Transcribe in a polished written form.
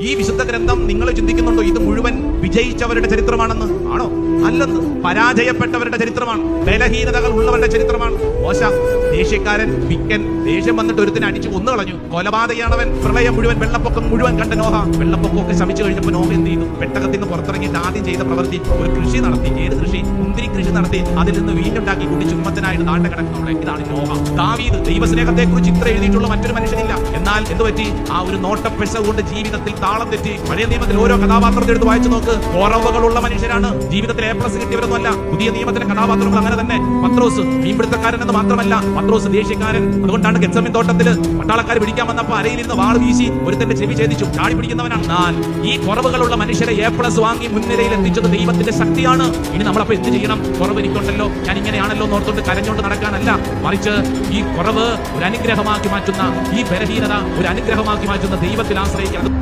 ഈ വിശുദ്ധ ഗ്രന്ഥം നിങ്ങൾ ചിന്തിക്കുന്നുണ്ടോ ഇത് മുഴുവൻ വിജയിച്ചവരുടെ ചരിത്രമാണെന്ന്? ആണോ? അല്ലെന്ന്. പരാജയപ്പെട്ടവരുടെ ചരിത്രമാണ്, ബലഹീനതകൾ ഉള്ളവരുടെ ചരിത്രമാണ്. മോശ ദേഷ്യക്കാരൻ, വിക്കൻ, ദേഷ്യം വന്നിട്ട് ഒരുത്തിനെ അടിച്ചു കൊന്നു കളഞ്ഞു, കൊലപാതകയാണവൻ. പ്രളയം മുഴുവൻ, വെള്ളപ്പൊക്കം മുഴുവൻ കണ്ട നോഹ. വെള്ളപ്പൊക്കമൊക്കെ ശമിച്ചു കഴിഞ്ഞപ്പോൾ നോഹ എന്ത് ചെയ്തു? പെട്ടകത്തിൽ നിന്ന് പുറത്തിറങ്ങിയിട്ട് ആദ്യം ചെയ്ത പ്രവൃത്തി ഒരു കൃഷി നടത്തി. ഏത് കൃഷി? മുന്തിരി കൃഷി നടത്തി. അതിൽ നിന്ന് വീണ്ടുണ്ടാക്കി കുട്ടി ചുമത്തനായിട്ട് നാണ്ട കിടക്കുന്നവളെ. ഇതാണ് നോഹ. ദാവീദ് ദൈവസ്നേഹത്തെ കുറിച്ച് ഇത്ര എഴുതിയിട്ടുള്ള മറ്റൊരു മനുഷ്യനില്ല. എന്നാൽ എന്ത് പറ്റി? ആ ഒരു നോട്ടപ്പെശ കൊണ്ട് ജീവിതത്തിൽ താളം തെറ്റി. പഴയ നിയമത്തിൽ ഓരോ കഥാപാത്രത്തെ എടുത്ത് വായിച്ചു നോക്ക്. കുറവുകളുള്ള മനുഷ്യരാണ്. ജീവിതത്തിൽ A+ കിട്ടിയവരൊന്നുമല്ല. പുതിയ നിയമത്തിലെ കഥാപാത്രങ്ങൾ അങ്ങനെ തന്നെ. പത്രോസ് മീൻപിടുത്തക്കാരൻ എന്ന് മാത്രമല്ല, പത്രോസ് ദേഷ്യക്കാരൻ. അതുകൊണ്ടാണ് ഗെത്സമേൻ തോട്ടത്തില് പട്ടാളക്കാർ പിടിക്കാൻ വന്നപ്പോ അരയിൽ നിന്ന് വാൾ വീശി ഒരുത്തന്റെ ചെവി ഛേദിച്ചു. ചാടി പിടിക്കുന്നവനാണ്. എന്നാൽ ഈ കുറവുകളുള്ള മനുഷ്യരെ A+ വാങ്ങി മുൻനിരയിൽ എത്തിച്ചത് ദൈവത്തിന്റെ ശക്തിയാണ്. ഇനി നമ്മളപ്പോ എന്ത് ചെയ്യണം? കുറവ് എനിക്കുണ്ടല്ലോ, ഞാൻ ഇങ്ങനെയാണല്ലോ നോർത്തോണ്ട് കരഞ്ഞോണ്ട് നടക്കാനല്ല, മറിച്ച് ഈ കുറവ് ഒരു അനുഗ്രഹമാക്കി മാറ്റുന്ന, ഈ ബലഹീനത ഒരു അനുഗ്രഹമാക്കി മാറ്റുന്ന ദൈവത്തിൽ ആശ്രയിക്കണം.